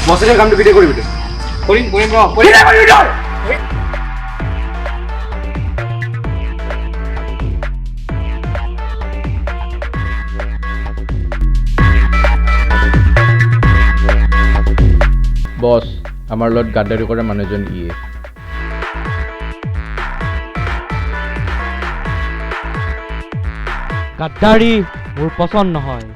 বসেৰ কামটা ভিডিও কৰি ভিডিও কৰিম কৰিম ৰ কৰি না ভিডিও বস আমাৰ লগত গাদ্দাৰি কৰা মানুহজন ইয়ে গাদ্দাৰি মোৰ পছন্দ নহয়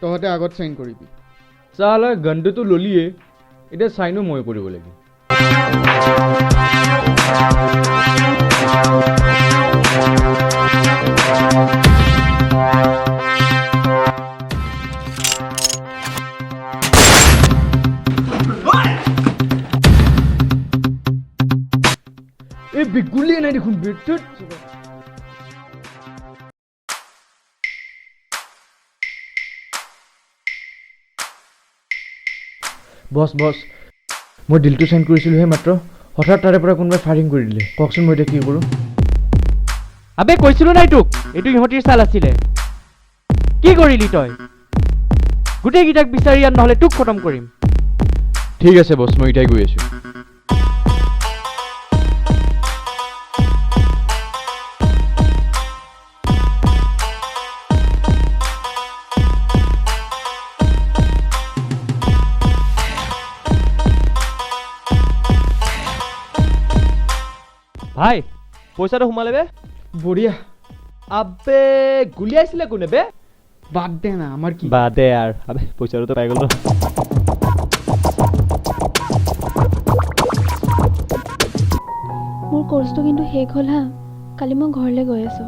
তহঁতে আগত সাইন কৰিবি চালা গণ্ডটো ললিয়ে এতিয়া চাইনো মই কৰিব লাগিব এই বিগুলিয়ে নাই দেখোন বিটুত বস বস মই ডিলটো সাইন কৰিছিলোঁ হে মাত্ৰ হঠাৎ তাৰে পৰা কোনোবাই ফায়াৰিং কৰি দিলে কওকচোন মই এতিয়া কি কৰোঁ আবে কৈছিলো নাই তোক এইটো ইহঁতিৰ চাল আছিলে কি কৰিলি তই গোটেইকেইটাক বিচাৰি আন নহ'লে তোক খতম কৰিম ঠিক আছে বস মই এটাই গৈ আছোঁ ভাই পইচাটো সোমালে বে বঢ়িয়া আবে গুলিয়াইছিলে কোনে বে বাদ দে না আমার কি বাদে আর আবে পইচাটো তো পাই গ'ল মোৰ কোৰ্সটো কিন্তু শেষ হ'ল হা কালি মই ঘৰলৈ গৈ আছো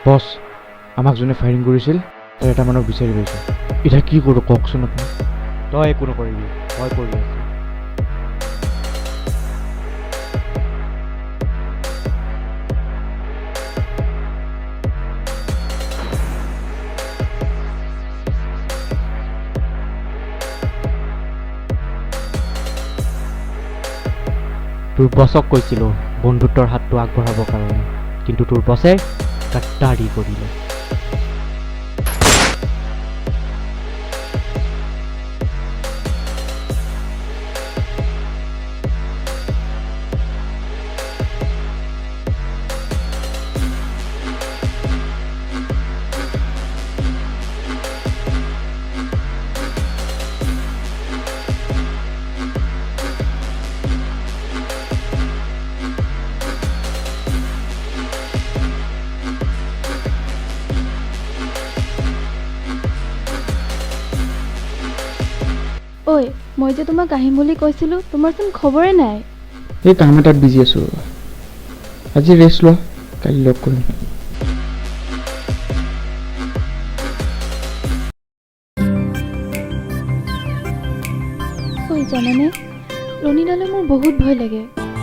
বস আমাক যোনে ফায়াৰিং কৰিছিল তাৰ এটা মানুহক বিচাৰি পাইছোঁ এতিয়া কি কৰোঁ কওকচোন আপুনি তই একো নকৰিবি মই কৰি আছো তোৰ বছক কৈছিলোঁ বন্ধুত্বৰ হাতটো আগবঢ়াবৰ কাৰণে কিন্তু তোৰ বছে গাদ্দাৰি কৰিলে ঐ মই যে তোমাক আহিম বুলি কৈছিলো তোমাৰচোন খবৰে নাই এই কাম এটাত বিজি আছো আজি ৰেষ্ট লোৱা কালি লগ কৰিম ঐ জানানে ৰণীদালে মোৰ বহুত ভয় লাগে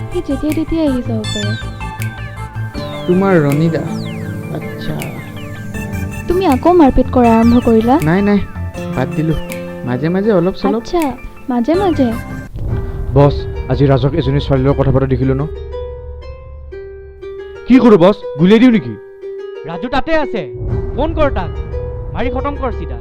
সি যেতিয়া তেতিয়া আহি যাব পাৰে তোমাৰ ৰণীদা আচ্ছা তুমি আকৌ মাৰপিট কৰা আৰম্ভ কৰিলা নাই নাই বাদ দিলো মাজে মাজে অলপ চলপ আচ্ছা মাজে মাজে বস আজি ৰাজক এজনী ছোৱালীৰ লগত কথা পতা দেখিলোঁ ন কি কৰোঁ বস গুলিয়াই দিওঁ নেকি ৰাজু তাতে আছে ফোন কৰ তাক মাৰি খতম কৰ চিধা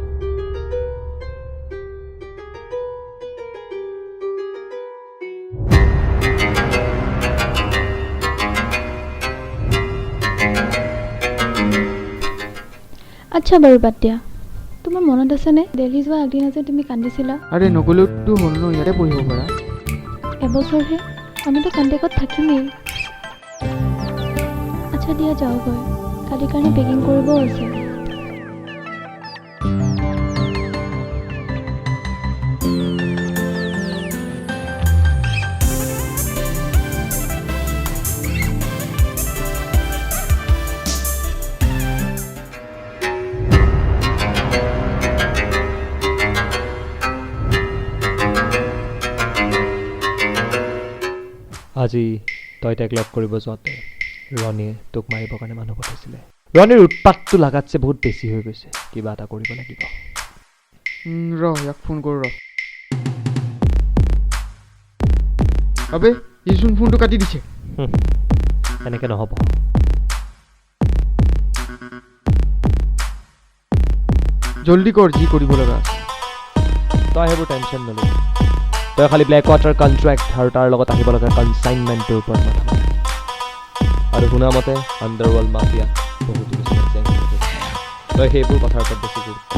আচ্ছা বাৰু বাদ দিয়া তোমাৰ মনত আছেনে দিল্লী যোৱা আগদিনা যে তুমি কান্দিছিলা আৰে নগ'লেওতো হ'ল ন ইয়াতে পঢ়িব পাৰা এবছৰহে আমিতো কণ্টেক্টত থাকিমেই আচ্ছা দিয়া যাওঁগৈ কালিৰ কাৰণে পেকিং কৰিবও আছে আজি তই তাইক লগ কৰিব যোৱাতে ৰণীয়ে তোক মাৰিবৰ কাৰণে মানুহ পঠাইছিলে ৰণীৰ উৎপাতটো লাগাতছে বহুত বেছি হৈ গৈছে কিবা এটা কৰিব লাগিব ইয়াক ফোন কৰোঁ আবে ইচোন ফোনটো কাটি দিছে এনেকৈ নহ'ব জলদি কৰ যি কৰিব লগা আছে তই সেইবোৰ টেনশ্যন নল'বি তই খালি ব্লেক ৱাটাৰ কণ্ট্ৰেক্ট আৰু তাৰ লগত আহিব লগা কনচাইনমেণ্টটোৰ ওপৰত মাথা মাৰ আৰু শুনা মতে আণ্ডাৰৱৰ্ল্ড মাফিয়া বহুতো কিছুমান জেং তই সেইবোৰ কথাৰ ওপৰত বেছি গুৰুত্ব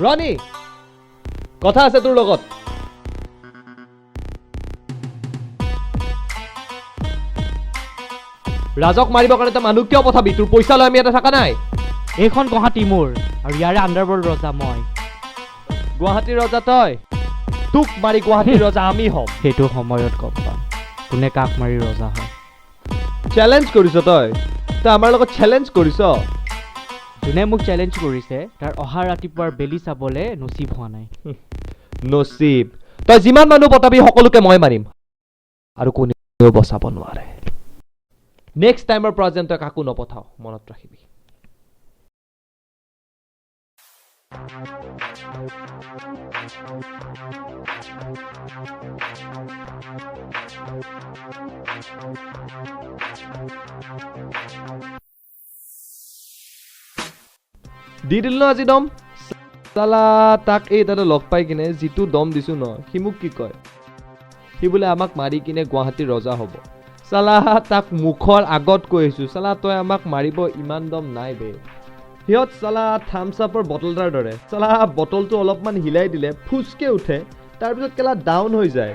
ৰণী কথা আছে তোৰ লগত ৰাজক মাৰিবৰ কাৰণে তই মানুহ কিয় পঠাবি তোৰ পইচা লৈ আমি ইয়াতে থকা নাই এইখন গুৱাহাটী মোৰ আৰু ইয়াৰে আণ্ডাৰৱৰ্ল্ড ৰজা মই গুৱাহাটীৰ ৰজা তই তোক মাৰি গুৱাহাটীৰ ৰজা আমি হ'ম সেইটো সময়ত গম পাম কোনে কাক মাৰি ৰজা হয় চেলেঞ্জ কৰিছ তই আমাৰ লগত চেলেঞ্জ কৰিছ যোনে মোক চেলেঞ্জ কৰিছে তাৰ অহা ৰাতিপুৱাৰ বেলি চাবলৈ নচিব হোৱা নাই নচিব তই যিমান মানুহ পতাবি সকলোকে মই মাৰিম আৰু কোনেও বচাব নোৱাৰে নেক্সট টাইমৰ পৰা যেন তই কাকো নপঠাও মনত ৰাখিবি দি দিল ন আজি দম চালা তাক এই তাতে লগ পাই কিনে যিটো দম দিছো ন সি মোক কি কয় সি বোলে আমাক মাৰি কিনে গুৱাহাটীৰ ৰজা হ'ব চালা তাক মুখৰ আগত কৈ আহিছো চালা তই আমাক মাৰিব ইমান দম নাই বে সিহঁত চালা থামছ আপৰ বটল এটাৰ দৰে চালা বটলটো অলপমান হিলাই দিলে ফুচকে উঠে তাৰপিছত কেলা ডাউন হৈ যায়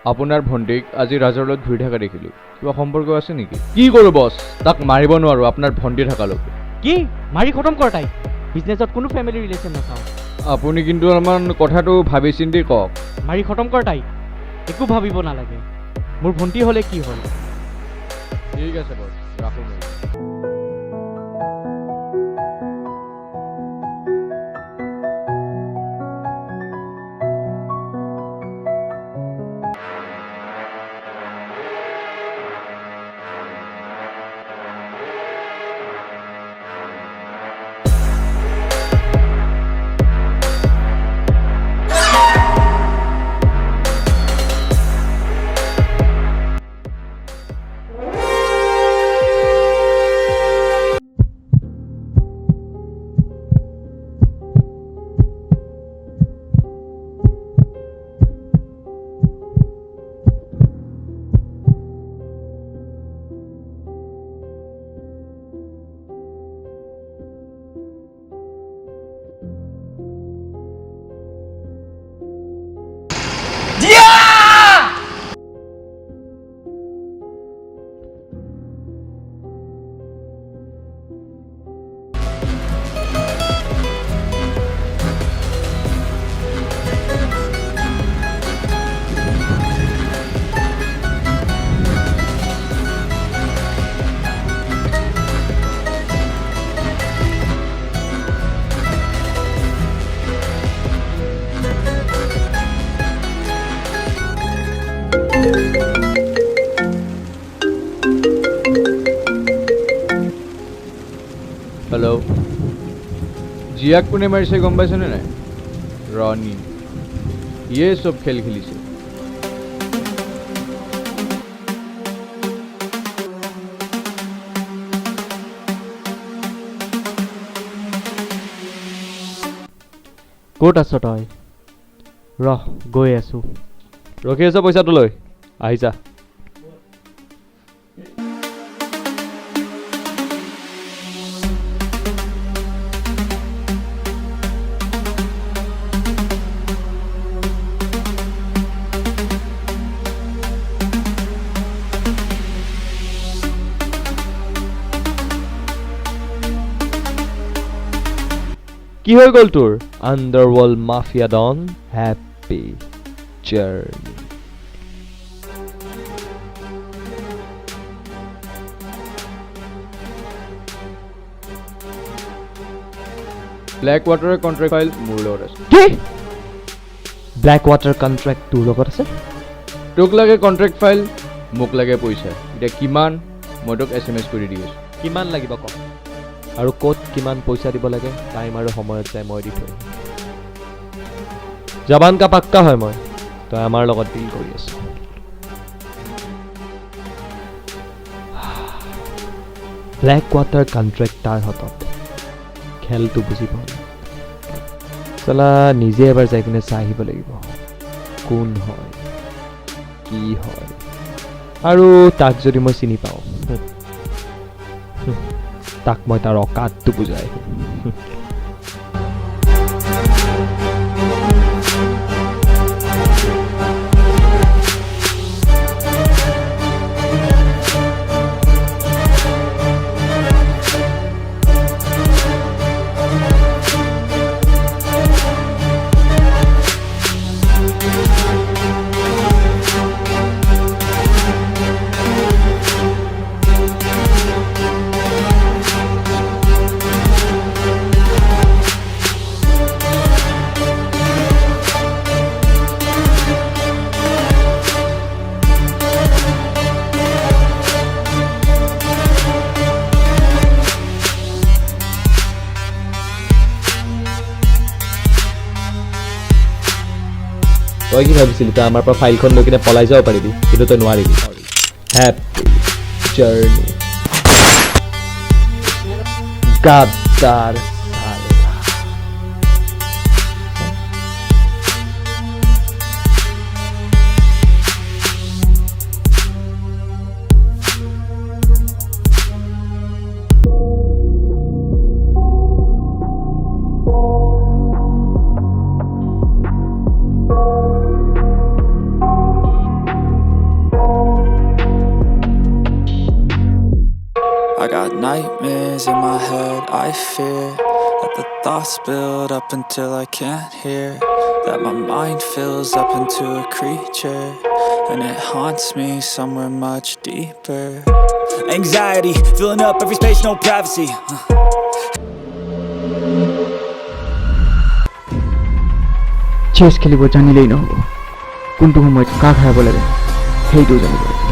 আপোনাৰ ভণ্টিক আজি ৰাজৰ লগত ঘূৰি থকা দেখিলোঁ কিবা সম্পৰ্ক আছে নেকি কি কৰোঁ বছ তাক মাৰিব নোৱাৰোঁ আপোনাৰ ভণ্টি থকালৈকে কি মাৰি খতম কৰ তাই বিজনেছত কোনো ফেমিলি ৰিলেশ্যন নাচাওঁ আপুনি কিন্তু অলপমান কথাটো ভাবি চিন্তি কওক মাৰি খতম কৰ তাই একো ভাবিব নালাগে মোৰ ভণ্টি হ'লে কি হ'ল ঠিক আছে বছ ৰাখোঁ মই হেল্ল' জিয়াক কোনে মাৰিছে গম পাইছেনে নাই ৰণী ইয়ে চব খেল খেলিছে ক'ত আছ তই ৰহ গৈ আছো ৰখি আছ পইচাটো লৈ আহিছা কি হৈ গ'ল তোৰ underworld mafia don happy journey black ৱাটাৰৰ কণ্ট্ৰেক্ট ফাইল মোৰ লগত আছে কি ব্লেক ৱাটাৰ কণ্ট্ৰেক্ট তোৰ লগত আছে তোক লাগে কণ্ট্ৰেক্ট ফাইল মোক লাগে পইচা এতিয়া কিমান মই তোক SMS কৰি দি আছোঁ কিমান লাগিব ক আৰু ক'ত কিমান পইচা দিব লাগে টাইম আৰু সময়ত যাই মই দি থৈ জবান কা পাক্কা হয় মই তই আমাৰ লগত ডিল কৰি আছ ব্লেক ৱাটাৰ কণ্ট্ৰেক্ট তাৰ হাতত খেলটো বুজি পাওঁ চলা নিজে এবাৰ যাই কিনে চাই আহিব লাগিব কোন হয় কি হয় আৰু তাক যদি মই চিনি পাওঁ তাক মই তাৰ অকাতটো বুজাই তই কি ভাবিছিলি তই আমাৰ পৰা ফাইলখন লৈ কিনে পলাই যাব পাৰিবি কিন্তু তই নোৱাৰিবি হেপী জাৰ্নি গাদ্দাৰ I got nightmares in my head, I fear that the thoughts build up until I can't hear, that my mind fills up into a creature, and it haunts me somewhere much deeper. Anxiety, filling up every space, no privacy. চেছ খেলিব জানিলেই নহ'ব কোনটো সময়ত কাক হাৰাব লাগে সেইটোও জানিব লাগে